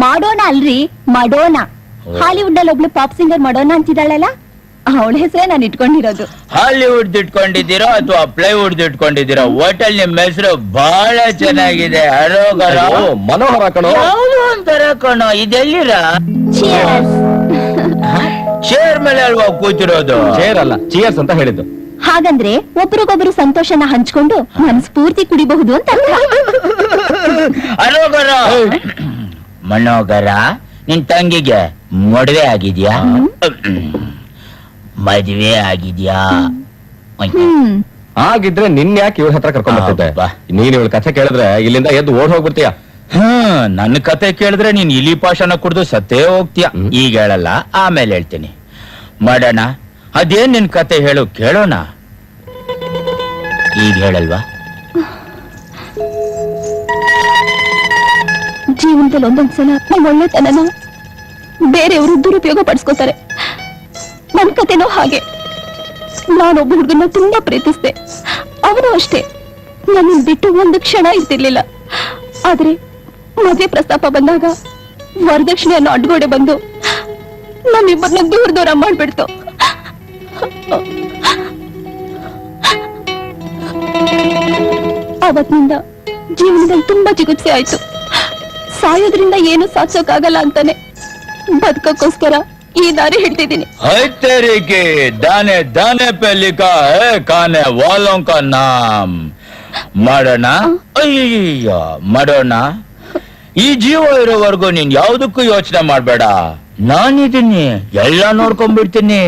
ಮಾಡೋಣ ಅಲ್ರಿ, ಮಡೋಣ. ಹಾಲಿವುಡ್ ನಲ್ಲಿ ಒಬ್ಳು ಪಾಪ್ ಸಿಂಗರ್ ಮಡೋಣ ಅಂತಿದ್ದಾಳಲ್ಲ, ಅವಳ ಹೆಸರೇ ನಾನು ಇಟ್ಕೊಂಡಿರೋದು. ಹಾಲಿವುಡ್ ಇಟ್ಕೊಂಡಿದ್ದೀರಾ ಅಥವಾ ಪ್ಲೈವುಡ್ ಇಟ್ಕೊಂಡಿದ್ದೀರಾ? ಹೋಟೆಲ್ ನಿಮ್ ಹೆಸರು ಬಹಳ ಚೆನ್ನಾಗಿದೆ. ಅರೋಗರ ಮನೋಹರ ಕಣೋ. ಯಾವ್ದು ಒಂಥರ ಕಣೋ. ಇದೆಲ್ಲಿರ? Cheers. ಚೇರ್ ಮೇಲೆ ಅಲ್ವಾ ಕೂತಿರೋದು? ಚೇರ್ ಅಲ್ಲ, ಚಿಯರ್ಸ್ ಅಂತ ಹೇಳಿದ್ದು. ಹಾಗಂದ್ರೆ ಒಬ್ರಿಗೊಬ್ರು ಸಂತೋಷನ ಹಂಚ್ಕೊಂಡು ಮನಸ್ಫೂರ್ತಿ ಕುಡಿಬಹುದು ಅಂತ ಅರ್ಥ. ಅರೋಗರ ಮನೋಗರ, ನಿನ್ ತಂಗಿಗೆ ಮದುವೆ ಆಗಿದ್ಯಾ? ಮದುವೆ ಆಗಿದ್ಯಾ? ಆಗಿದ್ರೆ ನಿನ್ ಯಾಕೆ ಇವಳ ಹತ್ರ ಕರ್ಕೊಂಡ್ ಬರ್ತಿದ್ದೆ? ಅಬ್ಬಾ. ನೀನ್ ಇವಳ ಕಥೆ ಕೇಳಿದ್ರೆ ಇಲ್ಲಿಂದ ಎದ್ದು ಓಡ್ ಹೋಗ್ಬಿಡ್ತೀಯ. ನನ್ನ ಕತೆ ಕೇಳಿದ್ರೆ ನೀನ್ ಇಲಿ ಪಾಶನ ಕುಡ್ದು ಸತ್ತೇ ಹೋಗ್ತೀಯ. ಈಗ ಹೇಳಲ್ಲ, ಆಮೇಲೆ ಹೇಳ್ತೀನಿ. ಮಾಡೋಣ, ಅದೇನ್ ನಿನ್ ಕತೆ ಹೇಳು, ಕೇಳೋಣ. ಈಗ ಹೇಳಲ್ವಾ? ಜೀವನದಲ್ಲಿ ಒಂದೊಂದ್ಸಲ ನಮ್ಮ ಒಳ್ಳೆತನನ ಬೇರೆಯವರು ದುರುಪಯೋಗ ಪಡಿಸ್ಕೋತಾರೆ. ನನ್ ಕತೆನೋ ಹಾಗೆ. ನಾನೊಬ್ಬ ಹುಡುಗನ ತುಂಬಾ ಪ್ರೀತಿಸಿದೆ, ಅವನು ಅಷ್ಟೇ. ನನ್ನ ಬಿಟ್ಟು ಒಂದು ಕ್ಷಣ ಇರ್ತಿರ್ಲಿಲ್ಲ. ಆದ್ರೆ ಮದುವೆ ಪ್ರಸ್ತಾಪ ಬಂದಾಗ ವರದಕ್ಷಿಣೆ ಅನ್ನೋ ಅಡ್ಗೋಡೆ ಬಂದು ನಮ್ಮಿಬ್ಬರನ್ನ ದೂರ ಮಾಡ್ಬಿಡ್ತು. ಅವತ್ತಿನಿಂದ ಜೀವನದಲ್ಲಿ ತುಂಬಾ ಚಿಕಿತ್ಸೆ ಆಯ್ತು. ಸಾಯೋದ್ರಿಂದ ಏನು ಸಾಧಿಸೋಕ್ಕಾಗಲ್ಲ ಅಂತಾನೆ ಬದುಕೋಕ್ಕೋಸ್ಕರ ಈ ದಾರಿ ಹಿಡ್ತಿದ್ದೀನಿ. ಐತೇರಿಕೆ ದಾನೆ ದಾನೆ ಪೆ ಲಿಖಾ ಹೈ ಕಾನೆ ವಾಲೋಂ ಕಾ ನಾಮ್. ಮಾಡೋಣ, ಅಯ್ಯಯ್ಯ ಮಾಡೋಣ. ಈ ಜೀವ ಇರೋವರೆಗೂ ನೀನ್ ಯಾವ್ದಕ್ಕೂ ಯೋಚನೆ ಮಾಡ್ಬೇಡ. ನಾನಿದ್ದೀನಿ, ಎಲ್ಲ ನೋಡ್ಕೊಂಡ್ಬಿಡ್ತೀನಿ.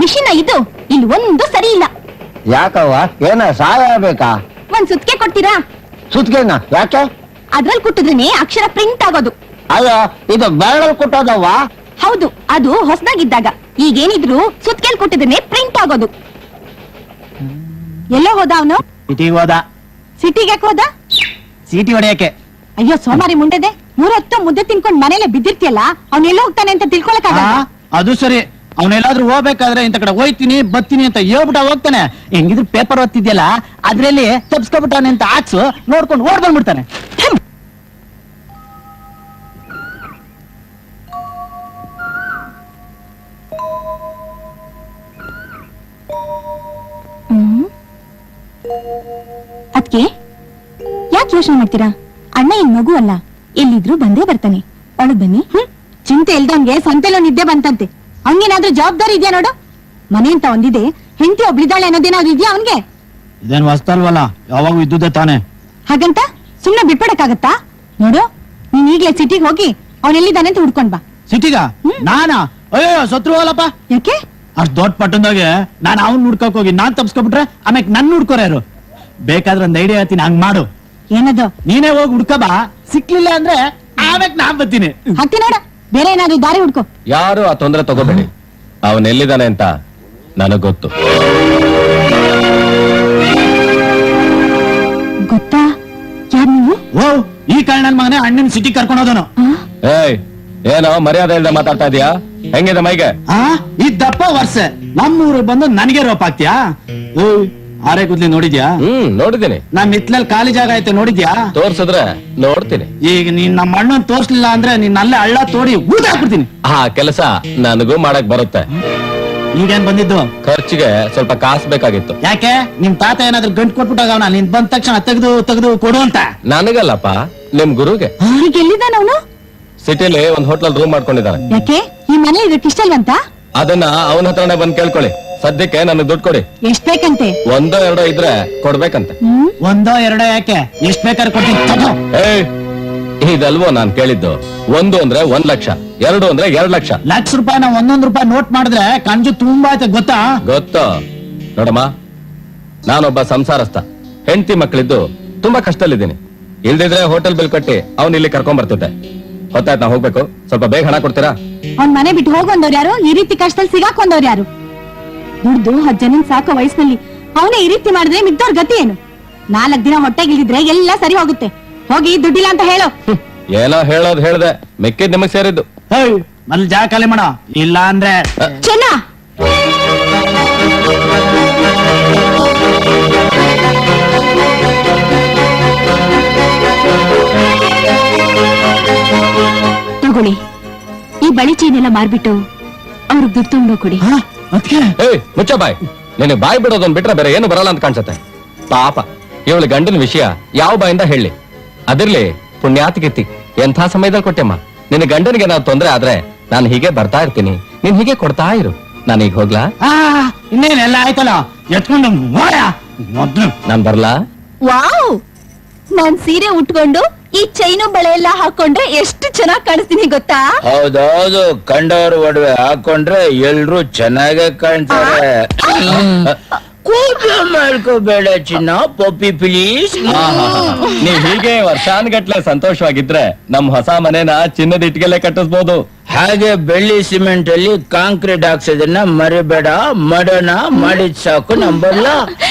ಮಿಷಿನ ಇದು ಇಲ್ಲಿ ಒಂದು ಸರಿ ಇಲ್ಲ. ಯಾಕವ್ವ, ಏನ ಸಹಾಯ ಬೇಕಾ? ಒಂದ್ ಸುತ್ಕೆ ಕೊಡ್ತೀರಾ? ಸುತ್ಗೆನ ಯಾಕೆ? ಅದ್ರಲ್ಲಿ ಕುಟ್ಟಿದ್ರೇನೆ ಅಕ್ಷರ ಪ್ರಿಂಟ್ ಆಗೋದು. ಅಯ್ಯೋ, ಇದು ಬೆರಳಲ್ಲಿ ಕುಟ್ಟೋದವ್ವ. ಹೌದು, ಅದು ಹೊಸದಾಗಿದ್ದಾಗ. ಈಗೇನಿದ್ರು ಸುತ್ಕೆಲ್ ಕುಟ್ಟಿದ್ರೇನೆ ಪ್ರಿಂಟ್ ಆಗೋದು. ಎಲ್ಲೋ ಹೋದ ಅವನು? ಸಿಟಿಗೆ ಹೋದ. ಸಿಟಿಗೆ ಹೋದ? ಸೀಟಿ ಹೊಡೆಯಕ್ಕೆ. ಅಯ್ಯೋ ಸೋಮಾರಿ ಮುಂಡೆದೆ, 3 ಹೊತ್ತು ಮುದ್ದೆ ತಿನ್ಕೊಂಡ್ ಮನೇಲೆ ಬಿದ್ದಿರ್ತಿಯಲ್ಲ, ಅವ್ನ ಎಲ್ಲೋ ಹೋಗ್ತಾನೆ ಅಂತ ತಿಳ್ಕೊಳಕ್ಕಾಗಲ್ಲ. ಅದು ಸರಿ, ಅವನೆಲ್ಲಾದ್ರೂ ಹೋಗ್ಬೇಕಾದ್ರೆ ಇಂತ ಕಡೆ ಹೋಯ್ತೀನಿ ಬರ್ತೀನಿ ಅಂತ ಹೇಳ್ಬಿಟ್ಟ ಹೋಗ್ತಾನೆ. ಹೆಂಗಿದ್ರು ಪೇಪರ್ ಓದ್ತಿದ್ಯಲ್ಲ, ಅದ್ರಲ್ಲಿ ತಪ್ಸ್ಕೊಬಿಟ್ಟಾನೆ ಅಂತ ಹಾಕ್ಸು, ನೋಡ್ಕೊಂಡು ಓಡ್ ಬಂದ್ಬಿಡ್ತಾನೆ. ಅದ್ಕೆ ಯಾಕೆ ಯೋಚನೆ ಮಾಡ್ತೀರಾ? ಅಣ್ಣ ಏನ್ ಮಗು ಅಲ್ಲ, ಎಲ್ಲಿದ್ರು ಬಂದೇ ಬರ್ತಾನೆ. ಒಳಗ್ ಬನ್ನಿ. ಚಿಂತೆ ಇಲ್ದಂಗೆ ಸಂತೆಲೋ ನಿದ್ದೆ ಬಂತಂತೆ. ಅವನಿಗೇನಾದ್ರೂ ಜವಾಬ್ದಾರಿ ಇದೆಯಾ ನೋಡು. ಮನೆ ಅಂತ ಒಂದಿದೆ, ಹೆಂಡತಿ ಒಬ್ಳಿದಾಳೆ ಅನ್ನೋದೇನಾದ್ರು ಇದೆಯಾ ಅವನ್ಗೆ? ಇದೇನು ಹೊಸ್ತಲ್ವಲ್ಲ, ಯಾವಾಗೂ ಇದ್ದುದೇ ತಾನೆ. ಹಾಗಂತ ಸುಮ್ನೆ ಬಿಟ್ಬಿಡಕ್ಕಾಗತ್ತಾ? ನೋಡು, ನೀನ್ ಈಗ್ಲೇ ಸಿಟಿಗೆ ಹೋಗಿ ಅವನೆಲ್ಲಿದ್ದಾನೆ ಅಂತ ಹುಡ್ಕೊಂಡ್ ಬಾ. ಸಿಟಿಗ ನಾನಾ? ಅಯ್ಯೋ ಸತ್ರು ಹೋಗಲ್ಲಪ್ಪ. ಯಾಕೆ? ಅಷ್ಟ್ ದೊಡ್ಡ ಪಟ್ಟಣದಾಗೆ ನಾನು ಅವ್ನ್ ಹುಡ್ಕಕ್ ಹೋಗಿ ನಾನ್ ತಪ್ಸ್ಕೊಬಿಟ್ರೆ ಆಮ್ಯಾಕ್ ನನ್ ಹುಡ್ಕೋರು. ಬೇಕಾದ್ರೆ ಒಂದ್ ಐಡಿಯಾ ಹೇಳ್ತೀನಿ, ಹಂಗ್ ಮಾಡು. ಏನದು? ನೀನೇ ಹೋಗಿ ಹುಡ್ಕಬಾ, ಸಿಕ್ಲಿಲ್ಲ ಅಂದ್ರೆ ಆಮ್ಯಾಕ್ ನಾನ್ ಬರ್ತೀನಿ. ಹಾಕ್ತಿ ನೋಡ, ಬೇರೆ ಏನಾದ್ರು ದಾರಿ ಹುಡ್ಕೋ. ಯಾರು ಆ ತೊಂದ್ರೆ ತಗೋಬೇಡಿ. ಅವನ್ ಎಲ್ಲಿದ್ದಾನೆ ಅಂತ ನನಗ್ ಗೊತ್ತು. ಗೊತ್ತಾ ಯಾರು ನೀವು? ಓ, ಈ ಕಾರಣ ಮಗನೇ ಅಣ್ಣನ್ ಸಿಟಿ ಕರ್ಕೊಂಡೋದನು. ಏಯ್, ಏನೋ ಮರ್ಯಾದೆ ಇಲ್ದೆ ಮಾತಾಡ್ತಾ ಇದೀಯಾ? ಹೆಂಗಿದೆ ಮೈಗೆ? ಇದ್ದಪ್ಪ ವರ್ಷ ನಮ್ಮೂರಿಗೆ ಬಂದು ನನಗೆ ರೋಪ್ ಹಾಕ್ತಿಯಾ? ಆರೆ ಕುದ್ಲಿ ನೋಡಿದ್ಯಾ? ನೋಡಿದ್ದೀನಿ. ನಮ್ ಹಿತ್ಲಲ್ಲಿ ಖಾಲಿ ಜಾಗ ಐತೆ, ನೋಡಿದ್ಯಾ? ತೋರ್ಸಿದ್ರೆ ನೋಡ್ತೀನಿ. ಈಗ ನೀನ್ ನಮ್ಮ ಅಣ್ಣನ್ ತೋರ್ಸ್ಲಿಲ್ಲ ಅಂದ್ರೆ ನೀನ್ ಅಲ್ಲೇ ಹಳ್ಳ ತೋಡಿ ಊಟ ಹಾಕ್ಬಿಡ್ತೀನಿ. ಆ ಕೆಲಸ ನನಗೂ ಮಾಡಕ್ ಬರುತ್ತೆ. ಈಗೇನ್ ಬಂದಿದ್ದು? ಖರ್ಚಿಗೆ ಸ್ವಲ್ಪ ಕಾಸು ಬೇಕಾಗಿತ್ತು. ಯಾಕೆ? ನಿಮ್ ತಾತ ಏನಾದ್ರು ಗಂಟು ಕೊಟ್ಬಿಟ್ಟಾಗ ನೀನ್ ಬಂದ ತಕ್ಷಣ ತೆಗೆದು ಕೊಡು ಅಂತ? ನನಗಲ್ಲಪ್ಪ, ನಿಮ್ ಗುರುಗೆ. ಈಗ ಎಲ್ಲಿದ್ದಾನ ಅವನು? ಸಿಟಿಲಿ ಒಂದ್ ಹೋಟ್ಲಲ್ಲಿ ರೂಮ್ ಮಾಡ್ಕೊಂಡಿದ್ದಾನೆ. ಯಾಕೆ? ಈ ಮನೆ ಇದಕ್ಕೆ ಇಷ್ಟಲ್ವಂತ? ಅದನ್ನ ಅವನ ಹತ್ರನೇ ಬಂದ್ ಕೇಳ್ಕೊಳ್ಳಿ. ಸದ್ಯಕ್ಕೆ ನನಗೆ ದುಡ್ಡು ಕೊಡಿ. ಎಷ್ಟ್ ಬೇಕಂತೆ? 1-2 ಇದ್ರೆ ಕೊಡ್ಬೇಕಂತೆ. 1-2 ಯಾಕೆ? ಎಷ್ಟ್ ಬೇಕಾದ್ರೆ ಕೊಡ್ತೀನಿ. ಏಯ್, ಇದಲ್ವೋ ನಾನ್ ಕೇಳಿದ್ದು. 1 ಅಂದ್ರೆ 1 ಲಕ್ಷ, 2 ಅಂದ್ರೆ 2 ಲಕ್ಷ. ಲಕ್ಷ ರೂಪಾಯಿನ 1 ರೂಪಾಯಿ ನೋಟ್ ಮಾಡಿದ್ರೆ ಕಂಜು ತುಂಬಾ ಐತೆ, ಗೊತ್ತಾ? ಗೊತ್ತು ನೋಡಮ್ಮ, ನಾನೊಬ್ಬ ಸಂಸಾರಸ್ಥ, ಹೆಂಡತಿ ಮಕ್ಕಳಿದ್ದು ತುಂಬಾ ಕಷ್ಟದಲ್ಲಿದ್ದೀನಿ. ಇಲ್ದಿದ್ರೆ ಹೋಟೆಲ್ ಬಿಲ್ ಕಟ್ಟಿ ಅವ್ನು ಇಲ್ಲಿ ಕರ್ಕೊಂಡ್ ಬರ್ತಿದ್ದೆ. ಹೊತ್ತಾಯ್ತು, ನಾ ಹೋಗ್ಬೇಕು. ಸ್ವಲ್ಪ ಬೇಗ ಹಣ ಕೊಡ್ತೀರಾ? ಅವ್ನ್ ಮನೆ ಬಿಟ್ಟು ಹೋಗೊಂದವ್ರು ಯಾರು? ಈ ರೀತಿ ಕಷ್ಟದಲ್ಲಿ ಸಿಗಾಕೊಂಡವ್ರು ಯಾರು? ದುಡ್ದು 10 ಜನ ಸಾಕೋ ವಯಸ್ಸಿನಲ್ಲಿ ಅವನೇ ಈ ರೀತಿ ಮಾಡಿದ್ರೆ ಮಿದ್ದವ್ರ ಗತಿ ಏನು? 4 ದಿನ ಹೊಟ್ಟೆಗಿಳಿದ್ರೆ ಎಲ್ಲ ಸರಿ ಹೋಗುತ್ತೆ. ಹೋಗಿ ದುಡ್ಡಿಲ್ಲ ಅಂತ ಹೇಳು. ಏನೋ ಹೇಳೋದು ಹೇಳ್ದೆ, ಮಿಕ್ಕಿದ್ ನಿಮಗ್ ಸೇರಿದ್ದು. ಮೊದ್ಲು ಜಾಗ ಖಾಲಿ ಮಾಡೋ, ಇಲ್ಲ ಅಂದ್ರೆ ಚೆನ್ನ ತಗೊಳ್ಳಿ, ಈ ಬಳಿ ಚೀನೆಲ್ಲ ಮಾರ್ಬಿಟ್ಟು ಅವ್ರಿಗೆ ದುಡ್ಡು ತಗೊಂಡು ಕೊಡಿ. ಅದಕ್ಕೆ ಏಯ್ ಮುಚ್ಚ ಬಾಯ್, ನಿನಗೆ ಬಾಯ್ ಬಿಡೋದೊಂದ್ ಬಿಟ್ರೆ ಬೇರೆ ಏನು ಬರಲ್ಲ ಅಂತ ಕಾಣಿಸುತ್ತೆ. ಪಾಪ ಇವಳು ಗಂಡನ ವಿಷಯ ಯಾವ ಬಾಯಿಂದ ಹೇಳಿ? ಅದಿರ್ಲಿ ಪುಣ್ಯಾತಿಗಿತ್ತಿ, ಎಂಥ ಸಮಯದಲ್ಲಿ ಕೊಟ್ಟೆಮ್ಮ. ನಿನ್ನ ಗಂಡನಿಗೆ ಏನಾದ್ರು ತೊಂದ್ರೆ ಆದ್ರೆ ನಾನು ಹೀಗೆ ಬರ್ತಾ ಇರ್ತೀನಿ, ನೀನ್ ಹೀಗೆ ಕೊಡ್ತಾ ಇರು. ನಾನೀಗ ಹೋಗ್ಲಾ? ಇನ್ನೇನೆಲ್ಲ ಆಯ್ತಲ್ಲ, ಎತ್ಕೊಂಡು ಮೊದ್ಲು ನಾನ್ ಬರ್ಲಾ? ವಾವ್, ನಾನ್ ಸೀರೆ ಉಟ್ಕೊಂಡು ಈ ಚೈನು ಬಳೆ ಎಲ್ಲ ಹಾಕೊಂಡ್ರೆ ಎಷ್ಟು ಚೆನ್ನಾಗ್ ಕಾಣಿಸ್ತೀನಿ ಗೊತ್ತಾ? ಹೌದೌದು, ಕಂಡವರು ಒಡವೆ ಹಾಕೊಂಡ್ರೆ ಎಲ್ರು ಚೆನ್ನಾಗೆ ಕಾಣ್ತಾರೆ. ಕೂದಲು ಮಾಡ್ಕೋಬೇಡ ಚಿನ್ನ, ಪಪ್ಪಿ ಪ್ಲೀಸ್. ನೀವ್ ಹೀಗೆ ವರ್ಷಾನ್ಗಟ್ಲೆ ಸಂತೋಷವಾಗಿದ್ರೆ ನಮ್ ಹೊಸ ಮನೇನ ಚಿನ್ನದ ಇಟ್ಗೆಲೆ ಕಟ್ಟಿಸ್ಬೋದು. ಹಾಗೆ ಬೆಳ್ಳಿ ಸಿಮೆಂಟ್ ಅಲ್ಲಿ ಕಾಂಕ್ರೀಟ್ ಹಾಕ್ಸೋದನ್ನ ಮರಿಬೇಡ. ಮಡನ ಮಾಡಿದ್ ಸಾಕು, ನಂಬಲ್ಲ.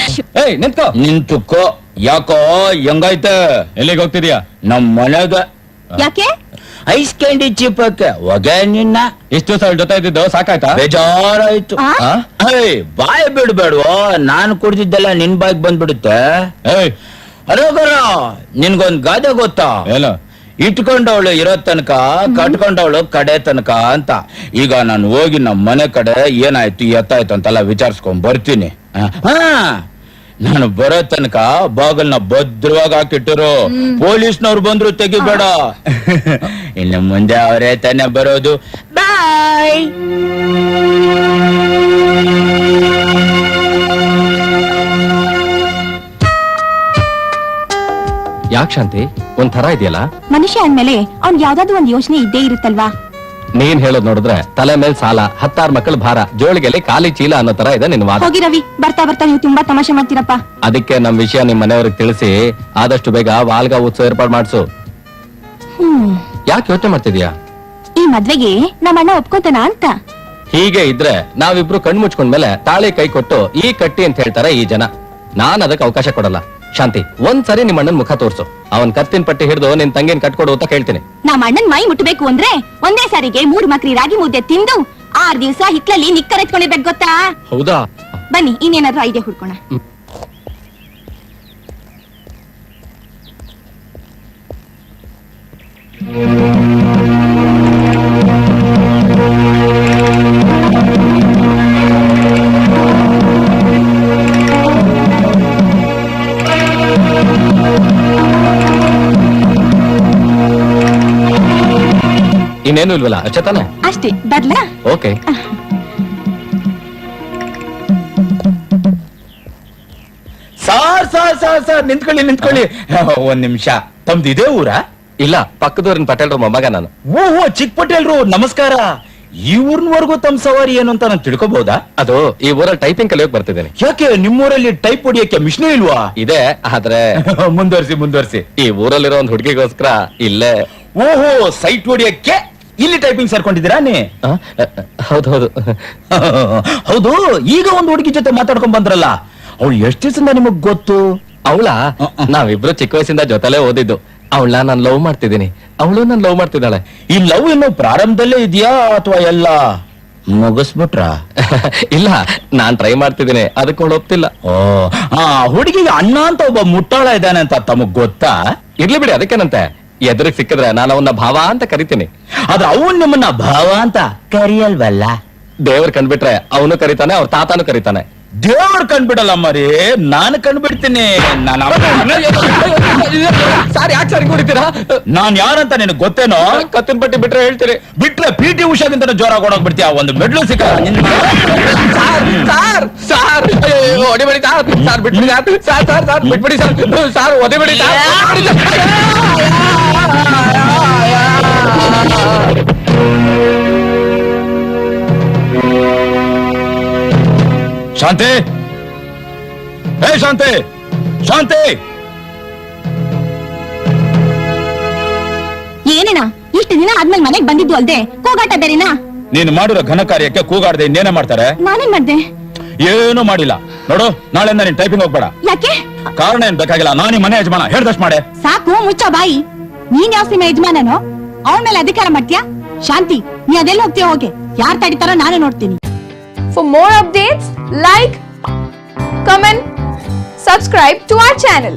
ಏಯ್ ನಿಂತ್ಕೋ. ನಿಂತುಕೋ. ಯಾಕೋ ಹೆಂಗೈತೆ? ಎಲ್ಲಿಗೆ ಹೋಗ್ತಿದ್ಯಾ? ನಮ್ ಮನೆಗ ಯಾಕೆ? ಐಸ್ ಕ್ಯಾಂಡಿ ಚಿಪ್ಪಕ್ಕೆ ಹೊಗೆ ನಿನ್ನ. ಇಷ್ಟು ದಿವಸ ಅವ್ಳ ಜೊತೆ ಇದ್ದಿದ್ದು ಸಾಕಾಯ್ತಾ? ಬೇಜಾರಾಯ್ತು. ಆ? ಏಯ್ ಬಾಯ್ ಬಿಡ್ಬೇಡ್ವೋ, ನಾನು ಕುಡ್ದಿದ್ದೆಲ್ಲ ನಿನ್ ಬಾಯ್ಗ್ ಬಂದ್ಬಿಡುತ್ತೆ. ಏಯ್ ಅರೋಗರ, ನಿನ್ಗೊಂದ್ ಗಾದೆ ಗೊತ್ತಾ? ಏನು? ಇಟ್ಕೊಂಡವಳು ಇರೋ ತನಕ, ಕಟ್ಕೊಂಡವಳು ಕಡೆ ತನಕ ಅಂತ. ಈಗ ನಾನು ಹೋಗಿ ನಮ್ಮ ಮನೆ ಕಡೆ ಏನಾಯ್ತು ಎತ್ತಾಯ್ತು ಅಂತೆಲ್ಲ ವಿಚಾರಿಸ್ಕೊಂಡ್ ಬರ್ತೀನಿ. ಹಾ, ನಾನು ಬರೋ ತನಕ ಬಾಗಲ್ನ ಭದ್ರವಾಗಿ ಹಾಕಿಟ್ಟರು. ಪೊಲೀಸ್ನವ್ರು ಬಂದ್ರು ತೆಗಿಬೇಡ. ಇನ್ನು ಮುಂದೆ ಅವರೇ ತಾನೇ ಬರೋದು. ಬಾಯ್. ಯಾಕ್ ಶಾಂತಿ ಒಂಥರ ಇದೆಯಲ್ಲ? ಮನುಷ್ಯ ಅಂದ್ಮೇಲೆ ಅವ್ನ್ ಯಾವ್ದಾದ್ರು ಒಂದ್ ಯೋಚನೆ ಇದ್ದೇ ಇರುತ್ತಲ್ವಾ? ನೀನ್ ಹೇಳೋದ್ ನೋಡಿದ್ರೆ ತಲೆ ಮೇಲ್ ಸಾಲ, 16 ಮಕ್ಕಳ ಭಾರ, ಜೋಳಿಗೆಲ್ಲಿ ಖಾಲಿ ಚೀಲ ಅನ್ನೋ ತರ ಇದೆ ನಿನ್ ವಾದ. ಹೋಗಿ ರವಿ, ಬರ್ತಾ ಬರ್ತಾ ನೀವು ತುಂಬಾ ತಮಾಷೆ ಮಾಡ್ತೀರಪ್ಪ. ಅದಕ್ಕೆ ನಮ್ ವಿಷಯ ನಿಮ್ ಮನೆಯವ್ರಿಗೆ ತಿಳಿಸಿ ಆದಷ್ಟು ಬೇಗ ವಾಲ್ಗ ಉತ್ಸವ ಏರ್ಪಾಡು ಮಾಡ್ಸು. ಯಾಕೆ ಯೋಚನೆ ಮಾಡ್ತಿದ್ಯಾ? ಈ ಮದ್ವೆಗೆ ನಮ್ಮ ಅಣ್ಣ ಒಪ್ಕೋತಾನ ಅಂತ. ಹೀಗೆ ಇದ್ರೆ ನಾವಿಬ್ರು ಕಣ್ ಮುಚ್ಕೊಂಡ್ಮೇಲೆ ತಾಳಿ ಕೈ ಕೊಟ್ಟು ಈ ಕಟ್ಟಿ ಅಂತ ಹೇಳ್ತಾರೆ ಈ ಜನ. ನಾನ್ ಅದಕ್ಕೆ ಅವಕಾಶ ಕೊಡಲ್ಲ. ಶಾಂತಿ, ಒಂದ್ಸರಿ ನಿಮ್ಮ ಅಣ್ಣನ್ ಮುಖ ತೋರ್ಸು. ಅವನ್ ಕತ್ತಿನ ಪಟ್ಟಿ ಹಿಡಿದು ನಿನ್ ತಂಗಿನ ಕಟ್ಕೊಡು ಅಂತ ಕೇಳ್ತೀನಿ. ನಮ್ಮ ಅಣ್ಣನ್ ಮೈ ಮುಟ್ಟಬೇಕು ಅಂದ್ರೆ ಒಂದೇ ಸಾರಿಗೆ 3 ಮಕ್ರಿ ರಾಗಿ ಮುದ್ದೆ ತಿಂದು 6 ದಿವಸ ಹಿಟ್ಲಲ್ಲಿ ನಿಕ್ಕರ್ ಎತ್ಕೊಂಡಿರ್ಬೇಕು ಗೊತ್ತಾ? ಹೌದಾ? ಬನ್ನಿ, ಇನ್ನೇನಾದ್ರೂ ಐಡಿಯಾ ಹುಡ್ಕೋಣ. ಇನ್ನೇನು ಇಲ್ವಲ್ಲ, ಅಷ್ಟೇ ತಾನೆ? ಅಷ್ಟೇ, ಬರ್ಲಾ? ಓಕೆ. ಸಾರ್ ನಿಂತ್ಕೊಳ್ಳಿ. ಒಂದ್ ನಿಮಿಷ, ತಮ್ದು ಇದೇ ಊರ? ಇಲ್ಲ, ಪಕ್ಕದೂರಿನ ಪಟೇಲ್ರು ಮೊಮ್ಮಗ ನಾನು. ಓಹೋ, ಚಿಕ್ಕ ಪಟೇಲ್ರು, ನಮಸ್ಕಾರ. ಈ ಊರ್ನವರೆಗೂ ತಮ್ಮ ಸವಾರಿ ಏನು ಅಂತ ನಾನು ತಿಳ್ಕೊಬಹುದಾ? ಅದು ಈ ಊರಲ್ಲಿ ಟೈಪಿಂಗ್ ಕಲಿಯೋಕ್ ಬರ್ತಿದ್ದೇನೆ. ಯಾಕೆ ನಿಮ್ಮೂರಲ್ಲಿ ಟೈಪ್ ಹೊಡಿಯಕ್ಕೆ ಮಿಷಿನೇ ಇಲ್ವಾ? ಇದೆ, ಆದ್ರೆ ಮುಂದುವರಿಸಿ. ಈ ಊರಲ್ಲಿರೋ ಒಂದ್ ಹುಡುಗಿಗೋಸ್ಕರ ಇಲ್ಲೇ. ಓಹೋ, ಸೈಟ್ ಹೊಡಿಯಕ್ಕೆ ಇಲ್ಲಿ ಟೈಪಿಂಗ್ ಸೇರ್ಕೊಂಡಿದ್ದೀರಾ ನೀ? ಹೌದೌದು. ಹೌದು, ಈಗ ಒಂದು ಹುಡುಗಿ ಜೊತೆ ಮಾತಾಡ್ಕೊಂಡ್ ಬಂದ್ರಲ್ಲ, ಅವಳು ಎಷ್ಟು ದಿವಸದಿಂದ ನಿಮಗ್ ಗೊತ್ತು? ಅವಳ ನಾವಿಬ್ರು ಚಿಕ್ಕ ವಯಸ್ಸಿಂದ ಜೊತೆಲೇ ಓದಿದ್ದು. ಅವಳ ನಾನ್ ಲವ್ ಮಾಡ್ತಿದ್ದೀನಿ, ಅವಳು ನನ್ ಲವ್ ಮಾಡ್ತಿದ್ದಾಳೆ. ಈ ಲವ್ ಇನ್ನು ಪ್ರಾರಂಭದಲ್ಲೇ ಇದೆಯಾ ಅಥವಾ ಎಲ್ಲ ಮುಗಿಸ್ಬಿಟ್ರ? ಇಲ್ಲ, ನಾನ್ ಟ್ರೈ ಮಾಡ್ತಿದ್ದೀನಿ, ಅದಕ್ಕೆ ಅವಳು ಒಪ್ತಿಲ್ಲ. ಓ, ಹುಡುಗಿಗೆ ಅಣ್ಣ ಅಂತ ಒಬ್ಬ ಮುಟ್ಟಾಳ ಇದ್ದಾನೆ ಅಂತ ತಮಗ್ ಗೊತ್ತಾ? ಇರ್ಲಿ ಬಿಡಿ, ಅದಕ್ಕೇನಂತೆ. ಎದುರಿಗೆ ಸಿಕ್ಕಿದ್ರೆ ನಾನು ಅವನ್ನ ಭಾವ ಅಂತ ಕರಿತೀನಿ. ಆದ್ರೆ ಅವನ್ ನಿಮ್ಮನ್ನ ಭಾವ ಅಂತ ಕರಿಯಲ್ವಲ್ಲ? ದೇವ್ರ ಕಂಡ್ಬಿಟ್ರೆ ಅವನು ಕರಿತಾನೆ, ಅವ್ರ ತಾತಾನು ಕರಿತಾನೆ. ದೇವ್ರು ಕಂಡ್ಬಿಡಲ್ಲ ಮರಿ, ನಾನು ಕಂಡ್ಬಿಡ್ತೀನಿ. ಸಾರಿ, ಯಾಕೆ ಸರಿ ಕುಡಿತೀರಾ? ನಾನ್ ಯಾರಂತ ನಿನಗ್ ಗೊತ್ತೇನೋ? ಕತ್ತಿನ ಪಟ್ಟಿ ಬಿಟ್ರೆ ಹೇಳ್ತೀರಿ. ಬಿಟ್ರೆ PT ಉಷಾಗಿಂತ ಜೋರಾಗಿ ಓಡೋಗ್ಬಿಡ್ತೀಯ. ಒಂದು ಮೆಡ್ಲು ಸಿಕ್ಕ ಹೊಡಿಬೇಡಿ ಸರ್, ಬಿಟ್ಬಿಡಿ ಸರ್, ಬಿಟ್ಬಿಡಿ ಸರ್, ಹೊಡಿಬೇಡಿ ಸರ್. ಶಾಂತಿ, ಹೇ ಶಾಂತಿ, ಶಾಂತಿ, ಏನೇನ ಇಷ್ಟು ದಿನ ಆದ್ಮೇಲೆ ಮನೆಗ್ ಬಂದಿದ್ದು ಅಲ್ದೆ ಕೂಗಾಟ ಬೇರೆನಾ? ನೀನು ಮಾಡಿರೋ ಘನ ಕಾರ್ಯಕ್ಕೆ ಕೂಗಾಡದೆ ಇನ್ನೇನೇ ಮಾಡ್ತಾರೆ? ನಾನೇನ್ ಮಾಡ್ದೆ? ಏನೂ ಮಾಡಿಲ್ಲ ನೋಡು. ನಾಳೆಯಿಂದ ನೀನ್ ಟೈಪಿಂಗ್ ಹೋಗ್ಬೇಡ. ಯಾಕೆ? ಕಾರಣ ಏನ್ ಬೇಕಾಗಿಲ್ಲ. ನಾನು ಮನೆ ಯಜಮಾನ, ಹೇಳ್ದಷ್ಟು ಮಾಡೆ. ಸಾಕು, ಮುಚ್ಚ ಬಾಯಿ. ನೀನ್ ಯಾವ ಸೀಮೆ ಯಜಮಾನನೋ ಅವನ ಮೇಲೆ ಅಧಿಕಾರ ಮಾಡ್ತೀಯಾ? ಶಾಂತಿ, ನೀ ಅದೆಲ್ಲ ಹೋಗ್ತೀಯ ಹೋಗೆ. ಯಾರ್ ತಡಿತಾರೋ ನಾನು ನೋಡ್ತೀನಿ. For more updates, like, comment, subscribe to our channel.